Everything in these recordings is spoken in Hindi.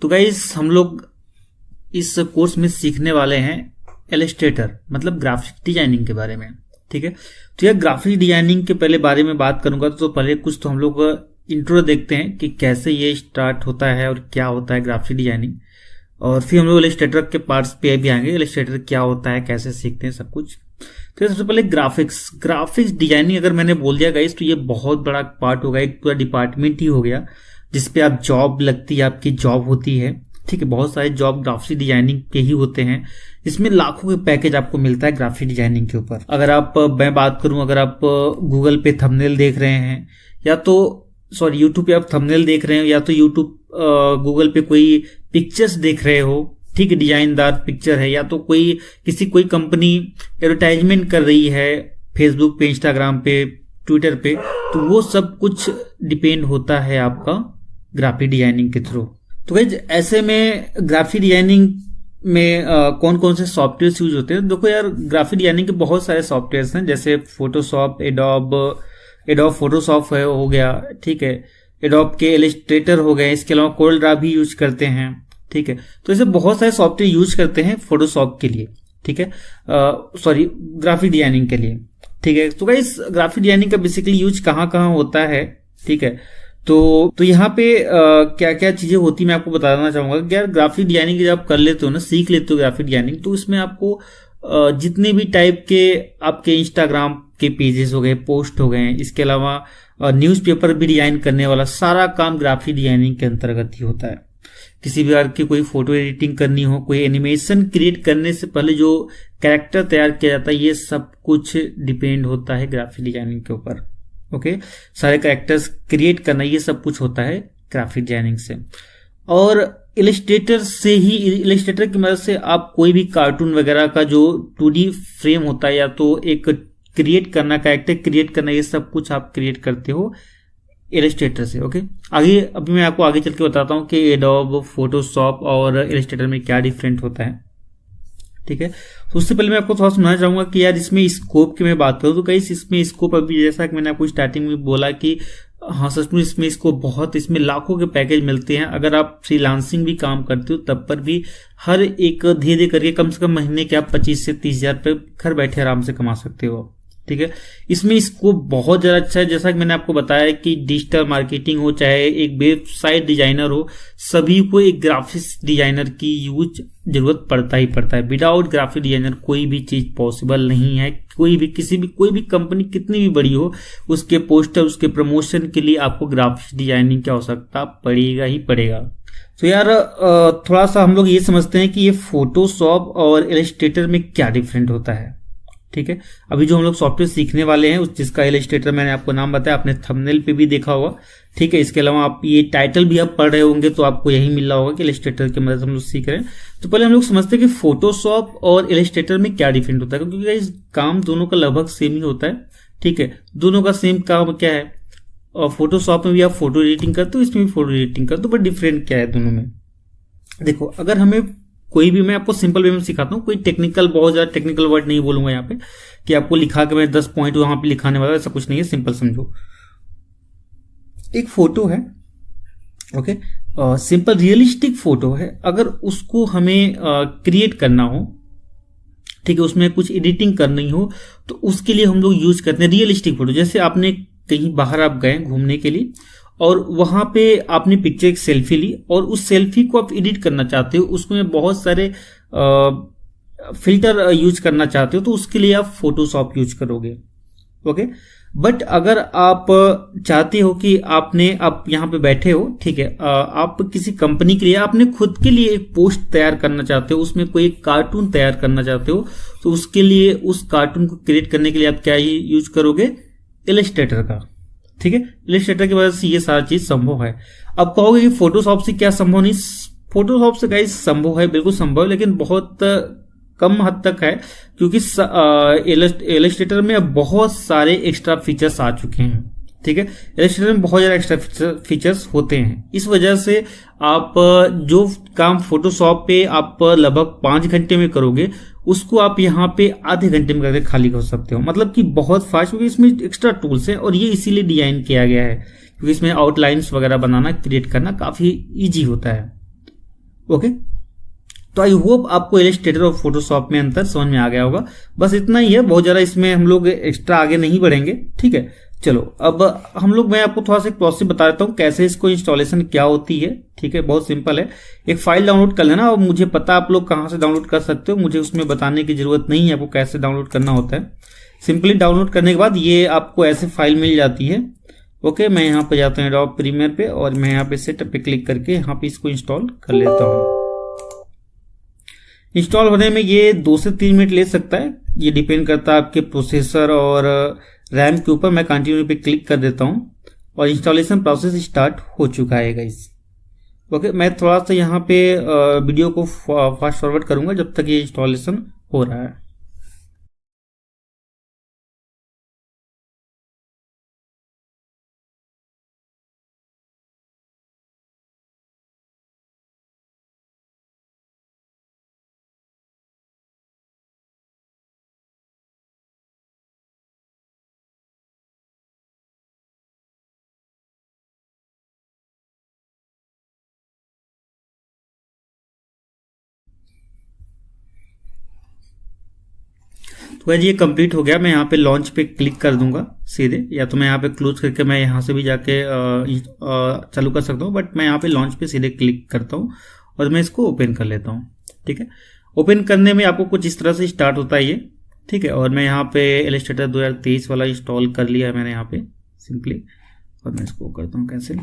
तो गाइस हम लोग इस कोर्स में सीखने वाले हैं इलस्ट्रेटर मतलब ग्राफिक डिजाइनिंग के बारे में। ठीक है, तो यह ग्राफिक डिजाइनिंग के पहले बारे में बात करूंगा। तो पहले कुछ तो हम लोग इंट्रो देखते हैं कि कैसे ये स्टार्ट होता है और क्या होता है ग्राफिक डिजाइनिंग, और फिर हम लोग इलस्ट्रेटर के पार्ट्स पे भी आएंगे, इलस्ट्रेटर क्या होता है, कैसे सीखते हैं, सब कुछ। तो सबसे पहले ग्राफिक्स डिजाइनिंग अगर मैंने बोल दिया गाइस तो ये बहुत बड़ा पार्ट होगा, एक पूरा डिपार्टमेंट ही हो गया जिसपे आप जॉब लगती है, आपकी जॉब होती है। ठीक है, बहुत सारे जॉब ग्राफिक डिजाइनिंग के ही होते हैं, इसमें लाखों के पैकेज आपको मिलता है ग्राफिक डिजाइनिंग के ऊपर। अगर मैं बात करूं, अगर आप गूगल पे थंबनेल देख रहे हैं या तो यूट्यूब पे आप थंबनेल देख रहे हो, या तो गूगल पे कोई पिक्चर्स देख रहे हो, ठीक है, डिजाइनदार पिक्चर है, या तो कोई कंपनी एडवर्टाइजमेंट कर रही है फेसबुक पे, इंस्टाग्राम पे, ट्विटर पे, तो वो सब कुछ डिपेंड होता है आपका ग्राफिक डिजाइनिंग के थ्रू। तो गाइस ऐसे में ग्राफिक डिजाइनिंग में कौन कौन से सॉफ्टवेयर यूज होते हैं? देखो यार, ग्राफिक डिजाइनिंग के बहुत सारे सॉफ्टवेयर हैं, जैसे फोटोशॉप, एडोब फोटोशॉप हो गया, ठीक है, एडोब के इलस्ट्रेटर हो गए, इसके अलावा कोरल ड्रा भी यूज करते हैं। ठीक है, तो ऐसे बहुत सारे सॉफ्टवेयर यूज करते हैं फोटोशॉप के लिए, ठीक है, ग्राफिक डिजाइनिंग के लिए। ठीक है, तो गाइस ग्राफिक डिजाइनिंग का बेसिकली यूज कहाँ कहाँ होता है? ठीक है, तो यहाँ पे क्या क्या चीजें होती मैं आपको बताना चाहूंगा कि यार ग्राफिक डिजाइनिंग जब आप कर लेते हो ना, सीख लेते हो ग्राफिक डिजाइनिंग, तो इसमें आपको जितने भी टाइप के आपके इंस्टाग्राम के पेजेस हो गए, पोस्ट हो गए, इसके अलावा न्यूज़पेपर भी डिजाइन करने वाला सारा काम ग्राफिक डिजाइनिंग के अंतर्गत ही होता है। किसी भी प्रकार की कोई फोटो एडिटिंग करनी हो, कोई एनिमेशन क्रिएट करने से पहले जो कैरेक्टर तैयार किया जाता है, ये सब कुछ डिपेंड होता है ग्राफिक डिजाइनिंग के ऊपर। ओके, सारे कैरेक्टर्स क्रिएट करना, ये सब कुछ होता है ग्राफिक डिजाइनिंग से। और इलस्ट्रेटर की मदद से आप कोई भी कार्टून वगैरह का जो 2D फ्रेम होता है, या तो एक क्रिएट करना, कैरेक्टर क्रिएट करना, ये सब कुछ आप क्रिएट करते हो इलस्ट्रेटर से। ओके, अभी मैं आपको आगे चल के बताता हूँ कि एडोब, फोटोशॉप और इलस्ट्रेटर में क्या डिफरेंट होता है। ठीक है, तो उससे पहले मैं आपको थोड़ा समझाना चाहूंगा कि यार इसमें स्कोप की मैं बात करूँ तो गाइस इसमें स्कोप अभी जैसा कि मैंने आपको स्टार्टिंग में बोला कि हाँ सचमुच इसमें लाखों के पैकेज मिलते हैं। अगर आप फ्रीलांसिंग भी काम करते हो तब पर भी हर एक धीरे धीरे करके कम से कम महीने के आप 25 से 30 हजार रुपये घर बैठे आराम से कमा सकते हो। ठीक है, इसमें स्कोप बहुत ज्यादा अच्छा है। जैसा कि मैंने आपको बताया कि डिजिटल मार्केटिंग हो, चाहे एक वेबसाइट डिजाइनर हो, सभी को एक ग्राफिक्स डिजाइनर की जरूरत पड़ता ही पड़ता है। विदाउट ग्राफिक डिजाइनर कोई भी चीज पॉसिबल नहीं है। कोई भी कंपनी कितनी भी बड़ी हो, उसके पोस्टर, उसके प्रमोशन के लिए आपको ग्राफिक्स डिजाइनिंग की आवश्यकता पड़ेगा ही पड़ेगा। तो यार थोड़ा सा हम लोग ये समझते हैं कि ये फोटोशॉप और इलस्ट्रेटर में क्या डिफरेंट होता है। ठीक है, अभी जो हम लोग सॉफ्टवेयर सीखने वाले हैं जिसका इलस्ट्रेटर मैंने आपको नाम बताया, आपने थंबनेल पे भी देखा होगा। ठीक है, इसके अलावा आप ये टाइटल भी आप पढ़ रहे होंगे तो आपको यही मिल रहा होगा कि इलस्ट्रेटर की मदद से हम लोग सीख रहे हैं। तो पहले हम लोग समझते हैं कि फोटोशॉप और इलस्ट्रेटर में क्या डिफरेंट होता है, क्योंकि इस काम दोनों का लगभग सेम ही होता है। ठीक है, दोनों का सेम काम क्या है, और फोटोशॉप में भी आप फोटो एडिटिंग करते हो, इसमें भी फोटो एडिटिंग करते हो, बट डिफरेंट क्या है दोनों में। देखो, अगर हमें कोई भी, मैं आपको सिंपल वे में सिखाता हूँ, कोई बहुत ज्यादा टेक्निकल वर्ड नहीं बोलूंगा यहाँ पे कि आपको लिखा के मैं 10 पॉइंट वहां पे लिखाने वाला, ऐसा कुछ नहीं है। सिंपल समझो, एक फोटो है, ओके, सिंपल रियलिस्टिक फोटो है। अगर उसको हमें क्रिएट करना हो, ठीक है, उसमें कुछ एडिटिंग करनी हो, तो उसके लिए हम लोग यूज करते हैं रियलिस्टिक फोटो। जैसे आपने कहीं बाहर आप गए घूमने के लिए और वहां पे आपने पिक्चर एक सेल्फी ली और उस सेल्फी को आप एडिट करना चाहते हो, उसमें बहुत सारे फिल्टर यूज करना चाहते हो, तो उसके लिए आप फोटोशॉप यूज करोगे। ओके, बट अगर आप चाहते हो कि आप यहाँ पे बैठे हो, ठीक है, आप किसी कंपनी के लिए, आपने खुद के लिए एक पोस्ट तैयार करना चाहते हो, उसमें कोई कार्टून तैयार करना चाहते हो, तो उसके लिए उस कार्टून को क्रिएट करने के लिए आप क्या यूज करोगे, इलस्ट्रेटर का। ठीक है, इलस्ट्रेटर की वजह से ये सारी चीज संभव है। अब कहोगे कि फोटोशॉप से क्या संभव नहीं, फोटोशॉप से गाइस संभव है, बिल्कुल संभव है, लेकिन बहुत कम हद तक है, क्योंकि इलस्ट्रेटर में बहुत सारे एक्स्ट्रा फीचर्स आ चुके हैं। ठीक है, इलस्ट्रेटर में बहुत ज्यादा एक्स्ट्रा फीचर्स होते हैं। इस वजह से आप जो काम फोटोशॉप पे आप लगभग 5 घंटे में करोगे, उसको आप यहाँ पे आधे घंटे में करके खाली कर सकते हो। मतलब कि बहुत फास्ट, क्योंकि इसमें एक्स्ट्रा टूल्स है और ये इसीलिए डिजाइन किया गया है, क्योंकि इसमें आउटलाइंस वगैरह बनाना, क्रिएट करना काफी इजी होता है। ओके, तो आई होप आपको इलस्ट्रेटर और फोटोशॉप में अंतर समझ में आ गया होगा। बस इतना ही है, बहुत ज़्यादा इसमें हम लोग एक्स्ट्रा आगे नहीं बढ़ेंगे, ठीक है। चलो अब हम लोग, मैं आपको थोड़ा सा एक प्रोसेस बता देता हूँ कैसे इसको इंस्टॉलेशन क्या होती है, ठीक है। बहुत सिंपल है, एक फाइल डाउनलोड कर लेना, और मुझे पता आप लोग कहाँ से डाउनलोड कर सकते हो, मुझे उसमें बताने की जरूरत नहीं है आपको कैसे डाउनलोड करना होता है। सिंपली डाउनलोड करने के बाद ये आपको ऐसे फाइल मिल जाती है। ओके, मैं यहाँ पे जाता हूँ एडोब प्रीमियर पे, और मैं यहाँ पे सेटअप पे क्लिक करके यहाँ पे इसको इंस्टॉल कर लेता हूँ। इंस्टॉल होने में ये 2 से 3 मिनट ले सकता है, ये डिपेंड करता है आपके प्रोसेसर और रैम के ऊपर। मैं कंटिन्यू पे क्लिक कर देता हूँ और इंस्टॉलेशन प्रोसेस स्टार्ट हो चुका है गाइस। ओके, मैं थोड़ा सा यहाँ पे वीडियो को फास्ट फॉरवर्ड करूंगा जब तक ये इंस्टॉलेशन हो रहा है। तो ये कंप्लीट हो गया। मैं यहाँ पे लॉन्च पे क्लिक कर दूंगा सीधे, या तो मैं यहाँ पे क्लोज करके मैं यहाँ से भी जाके चालू कर सकता हूँ, बट मैं यहाँ पे लॉन्च पे सीधे क्लिक करता हूँ और मैं इसको ओपन कर लेता हूँ, ठीक है। ओपन करने में आपको कुछ इस तरह से स्टार्ट होता है ये, ठीक है। और मैं यहाँ पे इलस्ट्रेटर 2023 वाला इंस्टॉल कर लिया है मैंने यहाँ पे सिंपली, और मैं इसको करता हूँ कैंसिल।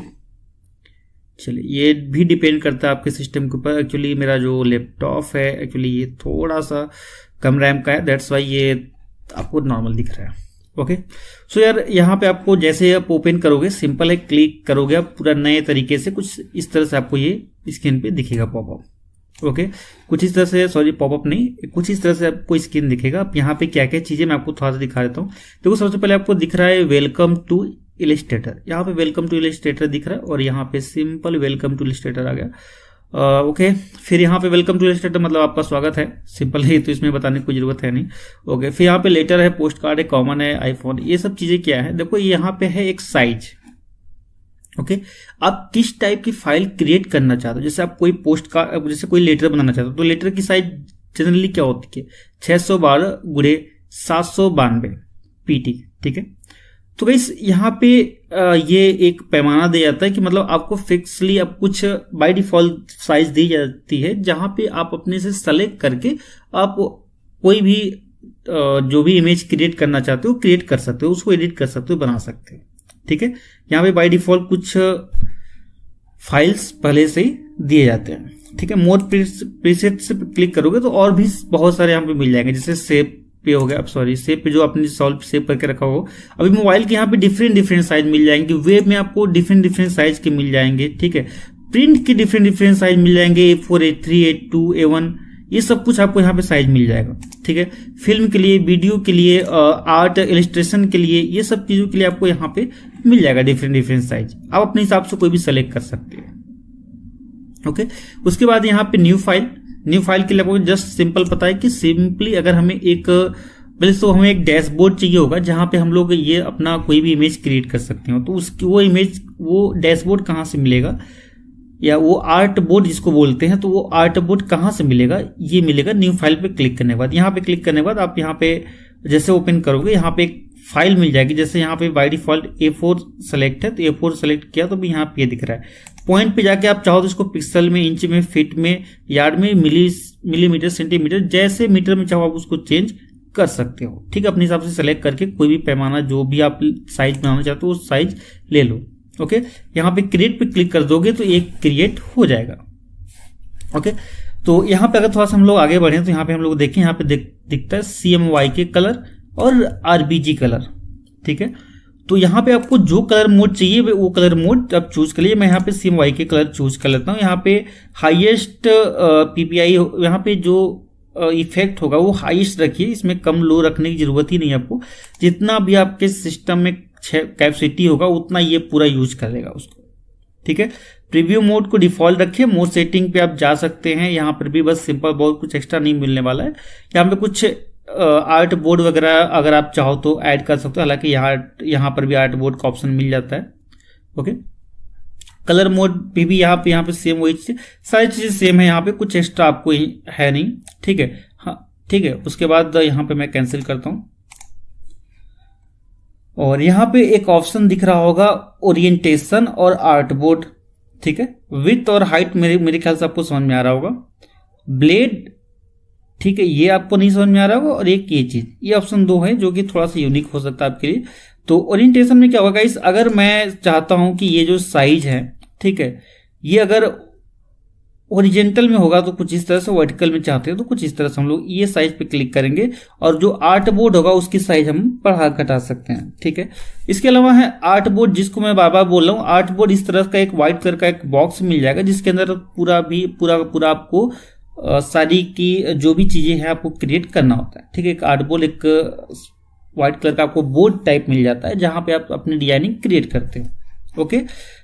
चलिए, ये भी डिपेंड करता है आपके सिस्टम के ऊपर। एक्चुअली मेरा जो लैपटॉप है एक्चुअली ये थोड़ा सा कम रैम का है, दैट्स वाई ये आपको नॉर्मल दिख रहा है। ओके, सो यार यहाँ पे आपको जैसे आप ओपन करोगे, सिंपल है, क्लिक करोगे आप पूरा नए तरीके से कुछ इस तरह से आपको ये स्क्रीन पे दिखेगा पॉपअप। ओके, कुछ इस तरह से, सॉरी पॉपअप नहीं, कुछ इस तरह से आपको स्क्रीन दिखेगा। अब यहाँ पे क्या क्या चीजें मैं आपको थोड़ा सा दिखा देता हूँ। देखो, सबसे पहले आपको दिख रहा है वेलकम टू इलस्ट्रेटर, यहाँ पे वेलकम टू इलस्ट्रेटर दिख रहा है, और यहाँ पे सिंपल वेलकम टू इलस्ट्रेटर आ गया। ओके, फिर यहाँ पे वेलकम टू इलस्ट्रेटर मतलब आपका स्वागत है, सिंपल है, तो इसमें बताने की कोई जरूरत है नहीं। ओके, फिर यहाँ पे लेटर है, पोस्ट कार्ड है, कॉमन है, आईफोन, ये सब चीजें क्या है। देखो यहाँ पे है एक साइज। ओके, आप किस टाइप की फाइल क्रिएट करना चाहते हो, जैसे आप कोई पोस्ट कार्ड, जैसे कोई लेटर बनाना चाहते हो, तो लेटर की साइज जनरली क्या होती है, 612x792 पीटी, ठीक है। तो गाइस यहाँ पे ये एक पैमाना दिया जाता है कि मतलब आपको फिक्सली अब कुछ बाय डिफॉल्ट साइज दी जाती है, जहां पे आप अपने से सेलेक्ट करके आप कोई भी जो भी इमेज क्रिएट करना चाहते हो क्रिएट कर सकते हो, उसको एडिट कर सकते हो, बना सकते हो, ठीक है। यहाँ पे बाय डिफॉल्ट कुछ फाइल्स पहले से ही दिए जाते हैं, ठीक है। मोर प्रीसेट से क्लिक करोगे तो और भी बहुत सारे यहाँ पे मिल जाएंगे, जैसे सेव पे हो गया, अब सॉरी सेव पे जो आपने सॉल्व सेव करके रखा हो। अभी मोबाइल के यहाँ पे डिफरेंट साइज मिल जाएंगे, वेब में आपको डिफरेंट साइज के मिल जाएंगे, ठीक है। प्रिंट के डिफरेंट साइज मिल जाएंगे, A4, A3, A2, A1, ये सब कुछ आपको यहाँ पे साइज मिल जाएगा, ठीक है। फिल्म के लिए, वीडियो के लिए, आर्ट इलस्ट्रेशन के लिए, ये सब चीजों के लिए आपको यहाँ पे मिल जाएगा डिफरेंट साइज। आप अपने हिसाब से कोई भी सेलेक्ट कर सकते हैं। ओके, उसके बाद यहाँ पे न्यू फाइल के लिए आपको जस्ट सिंपल पता है कि सिंपली अगर हमें एक, पहले तो हमें एक डैशबोर्ड चाहिए होगा जहां पे हम लोग ये अपना कोई भी इमेज क्रिएट कर सकते हो, तो उसकी वो इमेज, वो डैशबोर्ड कहाँ से मिलेगा, या वो आर्ट बोर्ड जिसको बोलते हैं, तो वो आर्ट बोर्ड कहाँ से मिलेगा, ये मिलेगा न्यू फाइल पे क्लिक करने के बाद। यहाँ पे क्लिक करने के बाद आप यहाँ पे जैसे ओपन करोगे, यहाँ पे एक फाइल मिल जाएगी, जैसे यहाँ पे बाय डिफॉल्ट A4 सेलेक्ट है, तो A4 सेलेक्ट किया तो भी यहाँ पे दिख रहा है। पॉइंट पे जाके आप चाहो तो इसको पिक्सल में, इंच में, फीट में, यार्ड में, मिलीमीटर, सेंटीमीटर, जैसे मीटर में चाहो आप उसको चेंज कर सकते हो, ठीक है। अपने हिसाब से सेलेक्ट करके कोई भी पैमाना जो भी आप साइज बनाना चाहते हो वो साइज ले लो। ओके, यहाँ पे क्रिएट पे क्लिक कर दोगे तो एक क्रिएट हो जाएगा। ओके, तो यहाँ पे अगर थोड़ा सा हम लोग आगे बढ़े तो यहाँ पे हम लोग देखें, यहाँ पे दिखता है CMYK कलर और RBG कलर, ठीक है। तो यहाँ पे आपको जो कलर मोड चाहिए वो कलर मोड आप चूज कर लीजिए। मैं यहाँ पे CMYK कलर चूज कर लेता हूँ। यहाँ पे हाईएस्ट PPI, यहाँ पे जो इफेक्ट होगा वो हाईएस्ट रखिए, इसमें कम लो रखने की जरूरत ही नहीं है आपको। जितना भी आपके सिस्टम में कैपेसिटी होगा उतना ये पूरा यूज करेगा उसको, ठीक है। प्रीव्यू मोड को डिफॉल्ट रखिए, मोड सेटिंग पे आप जा सकते हैं। यहाँ पर भी बस सिंपल, बहुत कुछ एक्स्ट्रा नहीं मिलने वाला है। यहाँ पे कुछ आर्ट बोर्ड वगैरह अगर आप चाहो तो ऐड कर सकते हो, हालांकि यहाँ पर भी आर्ट बोर्ड का ऑप्शन मिल जाता है। ओके, कलर मोड भी यहाँ पे सेम वही चीज, सारी चीजें सेम है, यहाँ पे कुछ एक्स्ट्रा आपको है नहीं। ठीक है, हाँ ठीक है। उसके बाद यहाँ पे मैं कैंसिल करता हूँ और यहाँ पे एक ऑप्शन दिख रहा होगा ओरिएंटेशन और आर्ट बोर्ड। ठीक है, विड्थ और हाइट मेरे ख्याल से आपको समझ में आ रहा होगा। ब्लेड, ठीक है, ये आपको नहीं समझ में आ रहा होगा। और एक ये चीज, ये ऑप्शन 2 है जो कि थोड़ा सा यूनिक हो सकता है आपके लिए। तो ओरिएंटेशन में क्या होगा गाइस, अगर मैं चाहता हूं कि ये जो साइज है, ठीक है, ये अगर ओरिजेंटल में होगा तो कुछ इस तरह से, वर्टिकल में चाहते हो तो कुछ इस तरह से हम लोग ये साइज पे क्लिक करेंगे और जो आर्ट बोर्ड होगा उसकी साइज हम बढ़ा घटा सकते हैं। ठीक है, इसके अलावा है आर्ट बोर्ड, जिसको मैं बार बार बोल रहा हूँ। आर्ट बोर्ड इस तरह का एक व्हाइट कलर का एक बॉक्स मिल जाएगा जिसके अंदर पूरा आपको सारी की जो भी चीजें हैं आपको क्रिएट करना होता है। ठीक है, एक आर्ट बोर्ड, एक व्हाइट कलर का आपको बोर्ड टाइप मिल जाता है जहां पे आप अपनी डिजाइनिंग क्रिएट करते हो। ओके,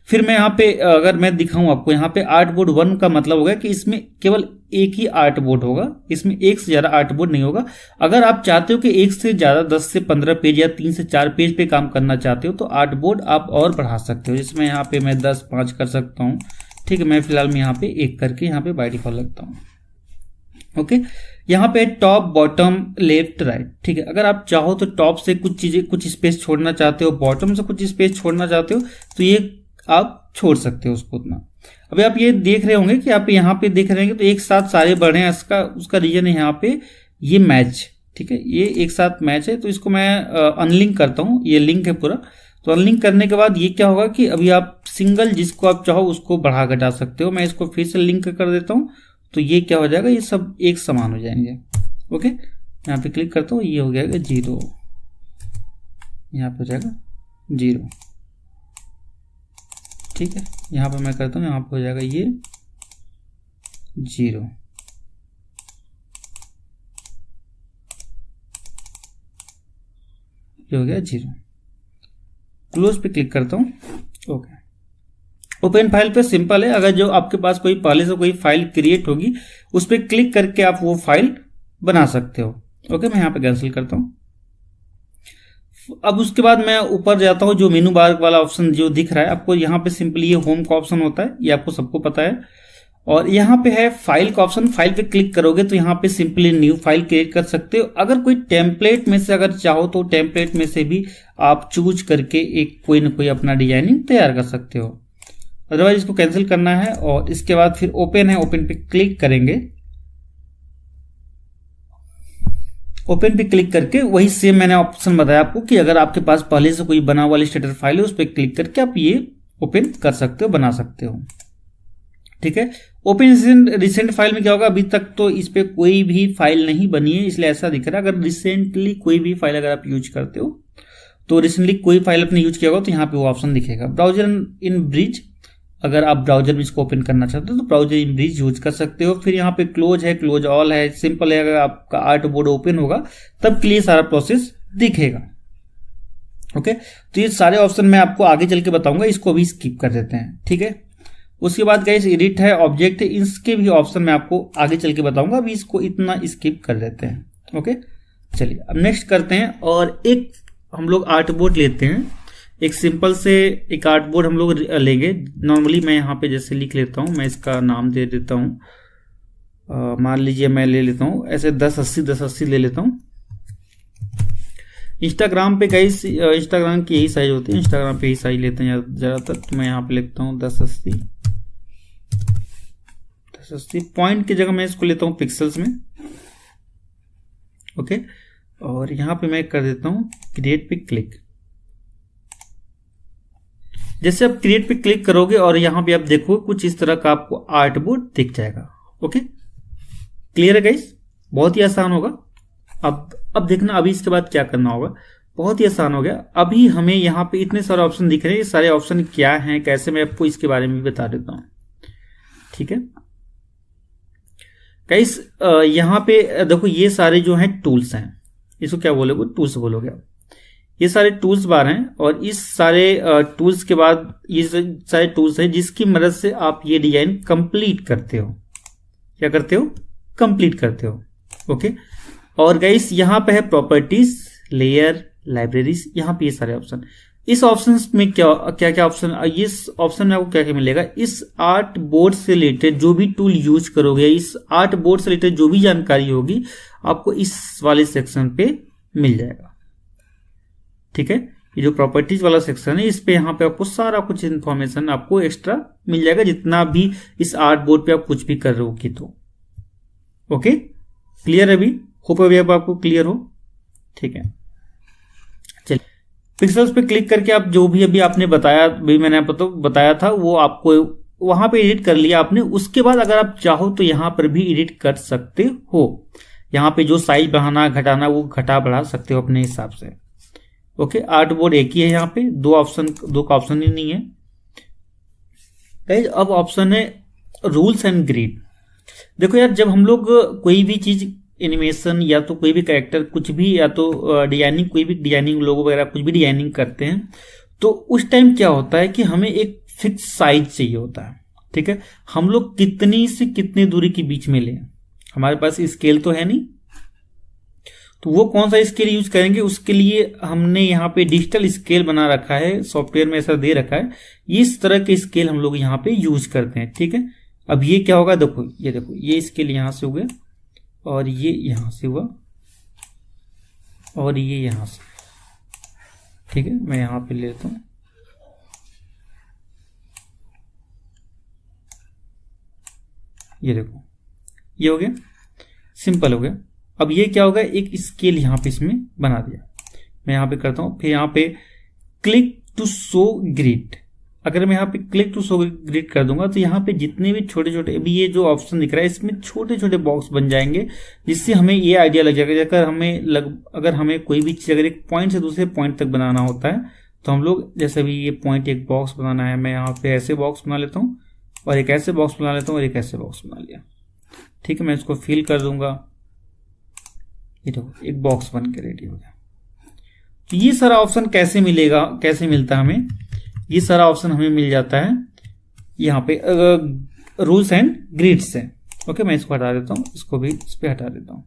फिर मैं यहाँ पे अगर मैं दिखाऊं आपको, यहाँ पे आर्ट बोर्ड 1 का मतलब होगा कि इसमें केवल एक ही आर्ट बोर्ड होगा, इसमें एक से ज्यादा आर्ट बोर्ड नहीं होगा। अगर आप चाहते हो कि एक से ज्यादा 10 से 15 पेज या 3 से 4 पेज पे काम करना चाहते हो तो आर्ट बोर्ड आप और बढ़ा सकते हो। जिसमें यहाँ पे मैं 10, 5 कर सकता हूँ। ठीक है, मैं फिलहाल में यहाँ पे 1 करके यहाँ पे बाय डिफॉल्ट लगता हूँ। ओके, यहाँ पे टॉप, बॉटम, लेफ्ट, राइट। ठीक है, अगर आप चाहो तो टॉप से कुछ स्पेस छोड़ना चाहते हो, बॉटम से कुछ स्पेस छोड़ना चाहते हो तो ये आप छोड़ सकते हो उसको उतना। अभी आप ये देख रहे होंगे कि आप यहाँ पे देख रहे हैं तो एक साथ सारे बढ़े हैं, उसका रीजन है यहाँ पे ये मैच। ठीक है, ये एक साथ मैच है तो इसको मैं अनलिंक करता हूँ। ये लिंक है पूरा, तो अनलिंक करने के बाद ये क्या होगा कि अभी आप सिंगल जिसको आप चाहो उसको बढ़ा घटा सकते हो। मैं इसको फिर से लिंक कर देता हूँ तो ये क्या हो जाएगा, ये सब एक समान हो जाएंगे। ओके, यहाँ पे क्लिक करता हूँ, ये हो जाएगा 0, यहाँ पे हो जाएगा 0। ठीक है, यहाँ पे मैं करता हूँ, यहाँ पे हो जाएगा ये 0। ये हो गया 0। क्लोज पे क्लिक करता हूँ। ओके, ओपन फाइल पे सिंपल है। अगर जो आपके पास कोई पहले से कोई फाइल क्रिएट होगी उस पर क्लिक करके आप वो फाइल बना सकते हो। ओके, मैं यहाँ पे कैंसिल करता हूँ। अब उसके बाद मैं ऊपर जाता हूँ, जो मेनू बार वाला ऑप्शन जो दिख रहा है आपको, यहाँ पे सिंपली ये होम का ऑप्शन होता है, ये आपको सबको पता है। और यहाँ पे है फाइल का ऑप्शन, फाइल पे क्लिक करोगे तो यहाँ पे सिंपली न्यू फाइल क्रिएट कर सकते हो। अगर कोई टेम्पलेट में से अगर चाहो तो टेम्पलेट में से भी आप चूज करके एक कोई ना कोई अपना डिजाइनिंग तैयार कर सकते हो। अदरवाइज इसको कैंसिल करना है और इसके बाद फिर ओपन है, ओपन पे क्लिक करेंगे। ओपन पे क्लिक करके वही सेम मैंने ऑप्शन बताया आपको कि अगर आपके पास पहले से कोई बना हुआ इलस्ट्रेटर फाइल है उस पर क्लिक करके आप ये ओपन कर सकते हो, बना सकते हो। ठीक है, ओपन रिसेंट फाइल में क्या होगा, अभी तक तो इस पे कोई भी फाइल नहीं बनी है इसलिए ऐसा दिख रहा है। अगर रिसेंटली कोई भी फाइल अगर आप यूज करते हो तो रिसेंटली कोई फाइल अपने यूज किया होगा तो यहाँ पे वो ऑप्शन दिखेगा। ब्राउजर इन ब्रिज, अगर आप ब्राउजर में इसको ओपन करना चाहते हो तो ब्राउजर इन ब्रिज यूज कर सकते हो। फिर यहाँ पे क्लोज है, क्लोज ऑल है, सिंपल है। अगर आपका आर्ट बोर्ड ओपन होगा तब के लिए सारा प्रोसेस दिखेगा। ओके, तो ये सारे ऑप्शन मैं आपको आगे चल के बताऊंगा, इसको भी स्किप कर देते हैं। ठीक है, उसके बाद गाइस एडिट है, ऑब्जेक्ट है, इसके भी ऑप्शन मैं आपको आगे चल के बताऊंगा, अभी इसको इतना स्किप कर देते हैं। ओके, चलिए अब नेक्स्ट करते हैं और एक हम लोग आर्ट बोर्ड लेते हैं। एक सिंपल से एक आर्ट बोर्ड हम लोग लेंगे। नॉर्मली मैं यहाँ पे जैसे लिख लेता हूँ, मैं इसका नाम दे देता हूँ, मान लीजिए मैं ले लेता हूँ ऐसे 1080 ले लेता हूँ। इंस्टाग्राम पे गाइस, इंस्टाग्राम की यही साइज होती है, इंस्टाग्राम पे यही साइज लेते हैं ज़्यादातर। तो मैं यहाँ पे लिखता हूँ 1080 पॉइंट की जगह मैं इसको लेता हूँ पिक्सल्स में। ओके, और यहाँ पे मैं कर देता हूँ क्रिएट पे क्लिक। जैसे आप क्रिएट पे क्लिक करोगे और यहाँ पे आप देखो कुछ इस तरह का आपको आर्ट बोर्ड दिख जाएगा। ओके, क्लियर है गाइस, बहुत ही आसान होगा। अब देखना अभी इसके बाद क्या करना होगा, बहुत ही आसान हो गया। अभी हमें यहाँ पे इतने सारे ऑप्शन दिख रहे हैं, ये सारे ऑप्शन क्या हैं कैसे, मैं आपको इसके बारे में भी बता देता हूँ। ठीक है गाइस, यहाँ पे देखो ये सारे जो हैं टूल्स हैं, इसको क्या बोलोगे, टूल्स बोलोगे आप। ये सारे टूल्स बार हैं और इस सारे टूल्स के बाद ये सारे टूल्स हैं जिसकी मदद से आप ये डिजाइन कंप्लीट करते हो। क्या करते हो, कंप्लीट करते हो। ओके, और गाइस यहाँ पे है प्रॉपर्टीज, लेयर, लाइब्रेरीज, यहाँ पे ये सारे ऑप्शन। इस ऑप्शन में क्या क्या क्या ऑप्शन, इस ऑप्शन में आपको क्या क्या मिलेगा, इस आर्ट बोर्ड से रिलेटेड जो भी टूल यूज करोगे, इस आर्ट बोर्ड से रिलेटेड जो भी जानकारी होगी आपको इस वाले सेक्शन पे मिल जाएगा। ठीक है, ये जो प्रॉपर्टीज वाला सेक्शन है इस पे यहाँ पे आपको सारा कुछ इंफॉर्मेशन आपको एक्स्ट्रा मिल जाएगा, जितना भी इस आर्ट बोर्ड पे आप कुछ भी कर रहे हो कि तो। ओके, क्लियर है अभी? होप अभी अब आपको क्लियर हो। ठीक है, चलिए पिक्सल्स पे क्लिक करके आप जो भी अभी आपने बताया, भी मैंने आपको बताया था वो आपको वहां पे एडिट कर लिया आपने। उसके बाद अगर आप चाहो तो यहां पर भी एडिट कर सकते हो। यहाँ पे जो साइज बढ़ाना घटाना वो घटा बढ़ा सकते हो अपने हिसाब से। ओके, आर्ट बोर्ड एक ही है, यहाँ पे दो का ऑप्शन ही नहीं है गाइस। अब ऑप्शन है रूल्स एंड ग्रिड। देखो यार, जब हम लोग कोई भी चीज एनिमेशन या तो कोई भी कैरेक्टर कुछ भी, या तो डिजाइनिंग, कोई भी डिजाइनिंग लोगो वगैरह कुछ भी डिजाइनिंग करते हैं, तो उस टाइम क्या होता है कि हमें एक फिक्स साइज चाहिए होता है। ठीक है, हम लोग कितनी से कितनी दूरी के बीच में लें, हमारे पास स्केल तो है नहीं, तो वो कौन सा स्केल यूज करेंगे, उसके लिए हमने यहाँ पे डिजिटल स्केल बना रखा है, सॉफ्टवेयर में ऐसा दे रखा है। इस तरह के स्केल हम लोग यहाँ पे यूज करते हैं। ठीक है, अब ये क्या होगा, देखो ये स्केल यहां से हो गया, और ये यहां से हुआ, और ये यहां से। ठीक है, मैं यहां पे लेता हूं, ये देखो ये हो गया, सिंपल हो गया। अब ये क्या होगा, एक स्केल यहां पे इसमें बना दिया। मैं यहां पे करता हूं, फिर यहां पे क्लिक टू शो ग्रिड। अगर मैं यहाँ पे क्लिक टू शो ग्रिड कर दूंगा तो यहाँ पे जितने भी छोटे छोटे, अभी ये जो ऑप्शन दिख रहा है इसमें छोटे छोटे बॉक्स बन जाएंगे, जिससे हमें ये आइडिया लग जाएगा। अगर हमें कोई भी चीज अगर एक पॉइंट से दूसरे पॉइंट तक बनाना होता है तो हम लोग, जैसे अभी ये पॉइंट एक बॉक्स बनाना है, मैं यहाँ पे ऐसे बॉक्स बना लेता हूँ, और एक ऐसे बॉक्स बना लेता हूँ, और एक ऐसे बॉक्स बना लिया। ठीक है, मैं इसको फिल कर दूंगा, ये देखो एक बॉक्स बन के रेडी हो गया। तो ये सारा ऑप्शन कैसे मिलेगा, कैसे मिलता है हमें, ये सारा ऑप्शन हमें मिल जाता है यहाँ पे रूल्स एंड ग्रिड से। ओके, मैं इसको हटा देता हूँ, इसको भी इस पे हटा देता हूँ।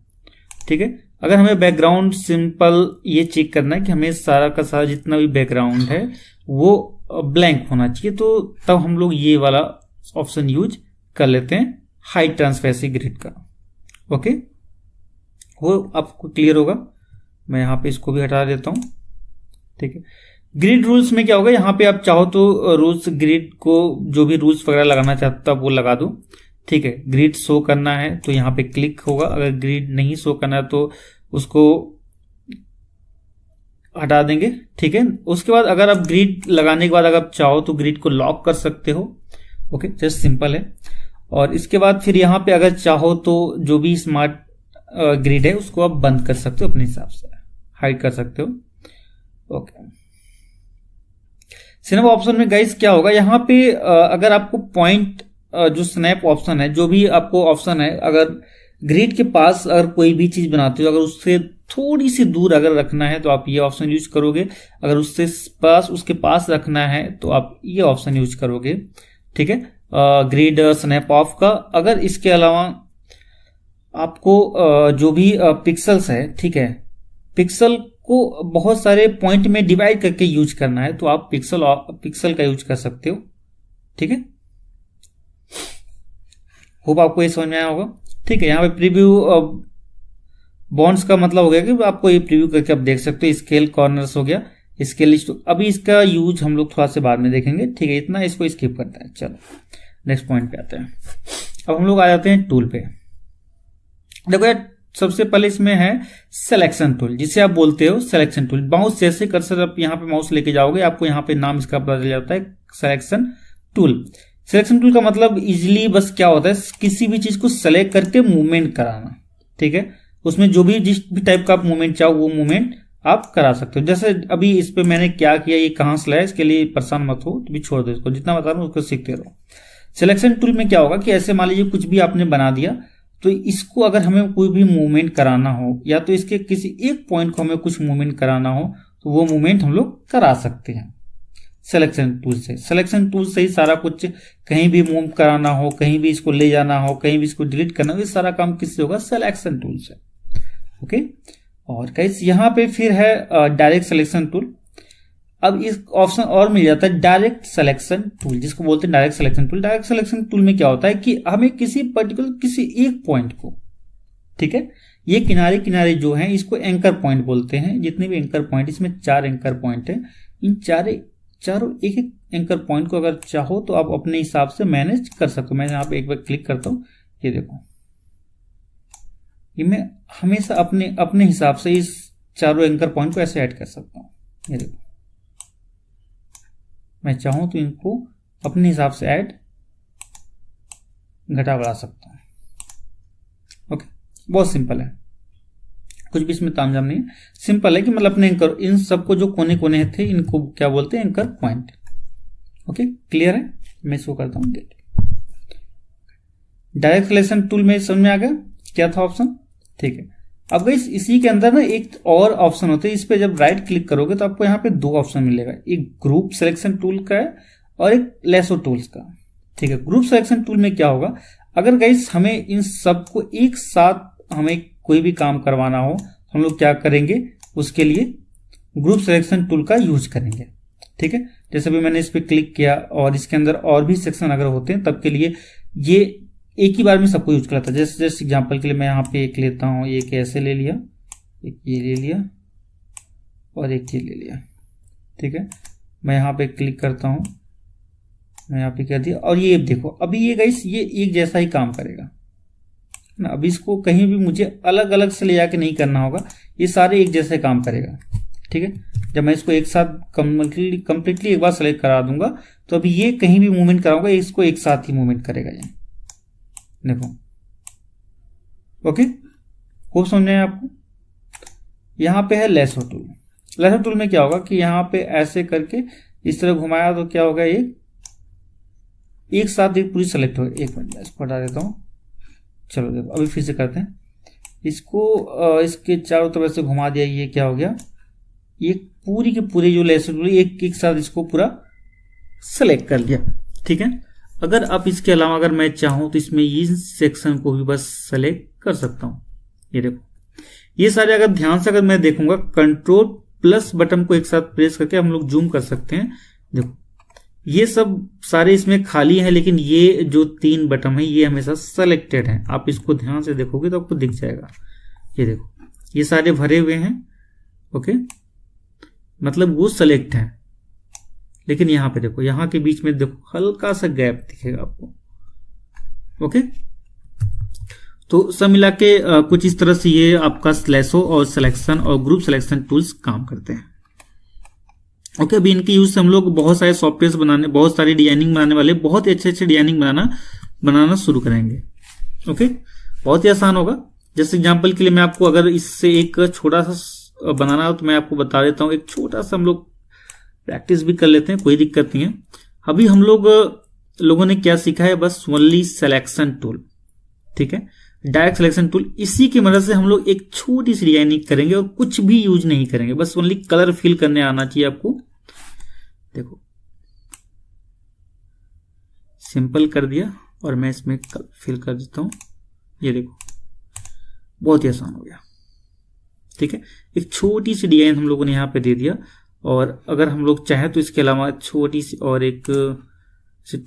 ठीक है, अगर हमें बैकग्राउंड सिंपल ये चेक करना है कि हमें सारा का सारा जितना भी बैकग्राउंड है वो ब्लैंक होना चाहिए, तो तब हम लोग ये वाला ऑप्शन यूज कर लेते हैं, हाइड ट्रांसपेरेंसी ग्रिड का। ओके, वो आपको क्लियर होगा। मैं यहाँ पे इसको भी हटा देता हूँ। ठीक है, ग्रिड रूल्स में क्या होगा, यहाँ पे आप चाहो तो रूल्स ग्रिड को जो भी रूल्स वगैरह लगाना चाहता है वो लगा दो। ठीक है, ग्रिड शो करना है तो यहाँ पे क्लिक होगा, अगर ग्रिड नहीं शो करना है तो उसको हटा देंगे। ठीक है, उसके बाद अगर आप ग्रिड लगाने के बाद अगर आप चाहो तो ग्रिड को लॉक कर सकते हो। ओके, जस्ट सिंपल है। और इसके बाद फिर यहाँ पे अगर चाहो तो जो भी स्मार्ट ग्रिड है उसको आप बंद कर सकते हो, अपने हिसाब से हाइड कर सकते हो। ओके, स्नैप ऑप्शन में गाइस क्या होगा, यहाँ पे अगर आपको पॉइंट जो स्नैप ऑप्शन है, जो भी आपको ऑप्शन है, अगर ग्रिड के पास अगर कोई भी चीज बनाते हो, अगर उससे थोड़ी सी दूर अगर रखना है तो आप ये ऑप्शन यूज करोगे, अगर उसके पास रखना है तो आप ये ऑप्शन यूज करोगे। ठीक है, ग्रिड स्नैप ऑफ का। अगर इसके अलावा आपको जो भी पिक्सल्स है, ठीक है, पिक्सल को बहुत सारे पॉइंट में डिवाइड करके यूज करना है तो आप पिक्सल का यूज कर सकते हो। ठीक है, होप आपको ये समझ में आया होगा। ठीक है, यहाँ पे प्रीव्यू बॉन्ड्स का मतलब हो गया कि आपको ये प्रीव्यू करके आप देख सकते हो। स्केल कॉर्नर्स हो गया, स्केल लिस्ट। अभी इसका यूज हम लोग थोड़ा से बाद में देखेंगे। ठीक है, इतना इसको स्किप करते हैं। चलो नेक्स्ट पॉइंट पे आते हैं। अब हम लोग आ जाते हैं टूल पे। देखो यार, सबसे पहले इसमें है सिलेक्शन टूल, जिसे आप बोलते हो सिलेक्शन टूल। माउस जैसे कर्सर आप यहाँ पे माउस लेके जाओगे, आपको यहाँ पे नाम इसका पता चल जाता है, सिलेक्शन टूल। सिलेक्शन टूल का मतलब इजीली बस क्या होता है, किसी भी चीज को सेलेक्ट करके मूवमेंट कराना। ठीक है, उसमें जो भी जिस भी टाइप का आप मूवमेंट चाहो वो मूवमेंट आप करा सकते हो। जैसे अभी इस पे मैंने क्या किया, ये कहां से लाया, इसके लिए परेशान मत हो, तो भी छोड़ दो इसको, जितना बता रहा हूं उसको सीखते रहो। सिलेक्शन टूल में क्या होगा कि ऐसे मान लीजिए कुछ भी आपने बना दिया, तो इसको अगर हमें कोई भी मूवमेंट कराना हो, या तो इसके किसी एक पॉइंट को हमें कुछ मूवमेंट कराना हो, तो वो मूवमेंट हम लोग करा सकते हैं सिलेक्शन टूल से। सिलेक्शन टूल से ही सारा कुछ, कहीं भी मूव कराना हो, कहीं भी इसको ले जाना हो, कहीं भी इसको डिलीट करना हो, ये सारा काम किससे होगा, सिलेक्शन टूल से। ओके, और गाइस यहाँ पे फिर है डायरेक्ट सिलेक्शन टूल। अब इस ऑप्शन और मिल जाता है डायरेक्ट सिलेक्शन टूल, जिसको बोलते हैं direct selection tool. Direct selection tool में क्या होता है कि हमें किसी पर्टिकुलर किसी एक पॉइंट को, ठीक है, ये किनारे किनारे जो हैं इसको एंकर पॉइंट बोलते हैं। जितने भी एंकर पॉइंट, इसमें 4 एंकर पॉइंट है, इन चारों एक एक एंकर पॉइंट को अगर चाहो तो आप अपने हिसाब से मैनेज कर सकते हो। मैं यहाँ पे एक बार क्लिक करता हूँ, ये देखो, ये मैं हमेशा अपने हिसाब से इस चारों एंकर पॉइंट को ऐसे ऐड कर सकता हूँ। ये देखो, मैं चाहूं तो इनको अपने हिसाब से ऐड घटा बढ़ा सकता हूं। ओके, बहुत सिंपल है, कुछ भी इसमें तामझाम नहीं है, सिंपल है कि मतलब अपने एंकर, इन सबको जो कोने कोने थे इनको क्या बोलते हैं, एंकर पॉइंट। ओके, क्लियर है? मैं इसको करता हूं डिलीट। डायरेक्ट सिलेक्शन टूल में समझ में आ गया क्या था ऑप्शन, ठीक है। अब गाइस इसी के अंदर ना एक और ऑप्शन होता है, इस पे जब राइट क्लिक करोगे तो आपको यहाँ पे 2 ऑप्शन मिलेगा, एक ग्रुप सिलेक्शन टूल का है और एक लेसो टूल्स का, ठीक है। ग्रुप सिलेक्शन टूल में क्या होगा, अगर गाइस हमें इन सबको एक साथ हमें कोई भी काम करवाना हो, हम लोग क्या करेंगे, उसके लिए ग्रुप सिलेक्शन टूल का यूज करेंगे, ठीक है। जैसे भी मैंने इस पे क्लिक किया और इसके अंदर और भी सेक्शन अगर होते हैं तब के लिए ये एक ही बार में सबको यूज करता है। जैसे एग्जांपल के लिए मैं यहाँ पे एक लेता हूँ, एक ऐसे ले लिया, एक ये ले लिया और एक ये ले लिया, ठीक है। मैं यहाँ पे क्लिक करता हूँ, मैं यहाँ पे क्या दिया, और ये देखो अभी ये गाइस ये एक जैसा ही काम करेगा ना। अभी इसको कहीं भी मुझे अलग अलग से ले जाके नहीं करना होगा, ये सारे एक जैसे काम करेगा, ठीक है। जब मैं इसको एक साथ कंप्लीटली एक बार सेलेक्ट करा दूंगा तो अभी ये कहीं भी मूवमेंट कराऊंगा, इसको एक साथ ही मूवमेंट करेगा ये, देखो। ओके, खूब समझ में आपको। यहां पे है लेसो टूल। लेसो टूल में क्या होगा कि यहां पे ऐसे करके इस तरह घुमाया तो क्या होगा, एक साथ एक पूरी सेलेक्ट हो। एक मिनट इसको हटा देता हूं, चलो देखो अभी फिर से करते हैं इसको। इसके चारों तरफ से घुमा दिया, ये क्या हो गया, ये पूरी के पूरी जो लेसो टूल एक साथ इसको पूरा सेलेक्ट कर लिया, ठीक है। अगर आप इसके अलावा अगर मैं चाहूं तो इसमें इस सेक्शन को भी बस सेलेक्ट कर सकता हूं। ये देखो, ये सारे अगर ध्यान से अगर मैं देखूंगा, कंट्रोल प्लस बटन को एक साथ प्रेस करके हम लोग जूम कर सकते हैं। देखो ये सब सारे इसमें खाली है, लेकिन ये जो 3 बटन है ये हमेशा सेलेक्टेड है। आप इसको ध्यान से देखोगे तो आपको दिख जाएगा। ये देखो ये सारे भरे हुए हैं, ओके, मतलब वो सेलेक्ट है। लेकिन यहां पे देखो, यहां के बीच में देखो हल्का सा गैप दिखेगा आपको, ओके। तो सब मिला के कुछ इस तरह से ये आपका लेसो और सिलेक्शन और ग्रुप सिलेक्शन टूल्स काम करते हैं, ओके। अभी इनके यूज से हम लोग बहुत सारे सॉफ्टवेयर बनाने, बहुत सारी डिजाइनिंग बनाने वाले, बहुत ही अच्छे डिजाइनिंग बनाना शुरू करेंगे, ओके। बहुत ही आसान होगा। जैसे एग्जाम्पल के लिए मैं आपको अगर इससे एक छोटा सा बनाना हो तो मैं आपको बता देता हूं। एक छोटा सा हम लोग प्रैक्टिस भी कर लेते हैं, कोई दिक्कत नहीं है। अभी हम लोगों ने क्या सीखा है, बस ओनली सिलेक्शन टूल, ठीक है, डायरेक्ट सिलेक्शन टूल। इसी की मदद से हम लोग एक छोटी सी डिजाइनिंग करेंगे और कुछ भी यूज नहीं करेंगे, बस ओनली कलर फिल करने आना चाहिए आपको। देखो सिंपल कर दिया और मैं इसमें कलर फिल कर देता हूं। ये देखो बहुत ही आसान हो गया, ठीक है। एक छोटी सी डिजाइन हम लोगों ने यहाँ पे दे दिया, और अगर हम लोग चाहें तो इसके अलावा छोटी सी और एक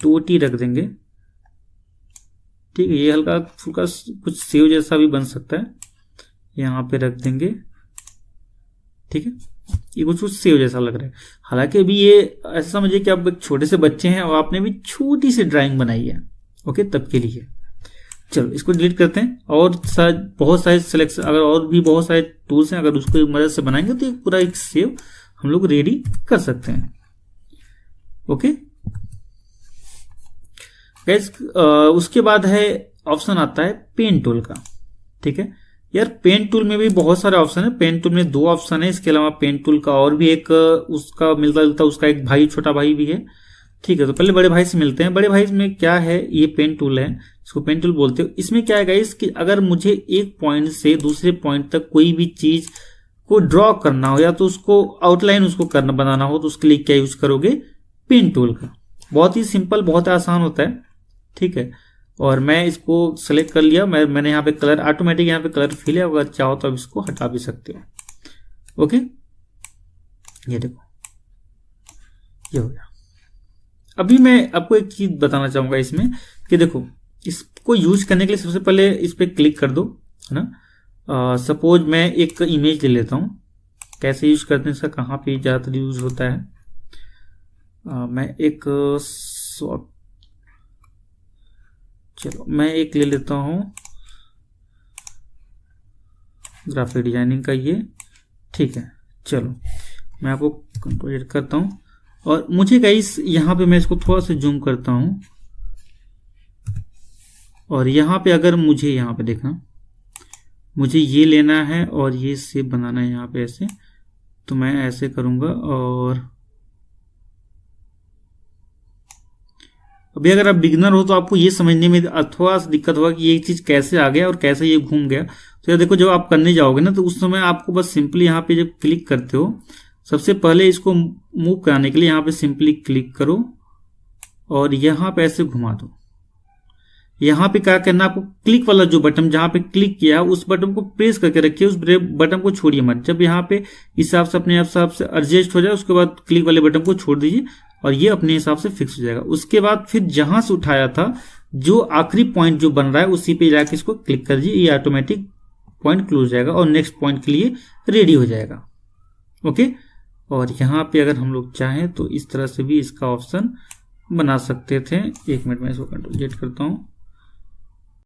टोटी रख देंगे, ठीक है। ये हल्का फुल्का कुछ सेव जैसा भी बन सकता है, यहाँ पे रख देंगे, ठीक है। ये कुछ सेव जैसा लग रहा है। हालांकि अभी ये ऐसा समझिए कि आप एक छोटे से बच्चे हैं और आपने भी छोटी सी ड्राइंग बनाई है, ओके, तब के लिए। चलो इसको डिलीट करते हैं। और बहुत सारे सिलेक्शन, अगर और भी बहुत सारे टूल्स हैं, अगर उसको मदद से बनाएंगे तो एक पूरा एक सेव हम लोग रेडी कर सकते हैं, ओके गाइस। उसके बाद है ऑप्शन आता है पेन टूल का, ठीक है। यार पेन टूल में भी बहुत सारे ऑप्शन है। पेन टूल में 2 ऑप्शन है, इसके अलावा पेन टूल का और भी एक उसका मिलता जुलता उसका एक भाई, छोटा भाई भी है, ठीक है। तो पहले बड़े भाई से मिलते हैं। बड़े भाई में क्या है, ये पेन टूल है, इसको पेन टूल बोलते हो। इसमें क्या है गाइस कि अगर मुझे एक पॉइंट से दूसरे पॉइंट तक कोई भी चीज को ड्रॉ करना हो या तो उसको आउटलाइन उसको करना बनाना हो तो उसके लिए क्या यूज करोगे, पेन टूल का। बहुत ही सिंपल, बहुत आसान होता है, ठीक है। और मैं इसको सेलेक्ट कर लिया, मैंने यहाँ पे कलर ऑटोमेटिक यहाँ पे कलर फिल है, अगर चाहो तो अब इसको हटा भी सकते हो, ओके। ये देखो ये हो गया। अभी मैं आपको एक चीज बताना चाहूंगा इसमें कि देखो, इसको यूज करने के लिए सबसे पहले इस पर क्लिक कर दो, है ना। सपोज मैं एक इमेज ले लेता हूं, कैसे यूज करते हैं इसका, कहाँ पे ज्यादातर यूज होता है। मैं एक चलो मैं एक ले लेता हूं ग्राफिक डिजाइनिंग का, ये ठीक है। चलो मैं आपको कंट्रोल करता हूं, और मुझे गाइस यहाँ पे मैं इसको थोड़ा सा जूम करता हूं, और यहाँ पे अगर मुझे यहाँ पे देखना, मुझे ये लेना है और ये शेप बनाना है यहाँ पे ऐसे, तो मैं ऐसे करूंगा। और अभी अगर आप बिगिनर हो तो आपको ये समझने में थोड़ा सा दिक्कत होगा कि ये चीज कैसे आ गया और कैसे ये घूम गया। तो ये देखो, जब आप करने जाओगे ना, तो उस समय आपको बस सिंपली यहाँ पे जब क्लिक करते हो, सबसे पहले इसको मूव कराने के लिए यहाँ पे सिंपली क्लिक करो और यहाँ पे ऐसे घुमा दो। यहाँ पे क्या करना, आपको क्लिक वाला जो बटन जहां पे क्लिक किया उस बटन को प्रेस करके रखिए, उस बटन को छोड़िए मत। जब यहाँ पे हिसाब से अपने हिसाब से एडजस्ट हो जाए, उसके बाद क्लिक वाले बटन को छोड़ दीजिए और ये अपने हिसाब से फिक्स हो जाएगा। उसके बाद फिर जहां से उठाया था, जो आखिरी पॉइंट जो बन रहा है उसी पे जाके इसको क्लिक कर दीजिए, ये ऑटोमेटिक पॉइंट क्लोज हो जाएगा और नेक्स्ट पॉइंट के लिए रेडी हो जाएगा। ओके, और यहाँ पे अगर हम लोग चाहें तो इस तरह से भी इसका ऑप्शन बना सकते थे। एक मिनट में इसको कंट्रोल जेड करता हूँ।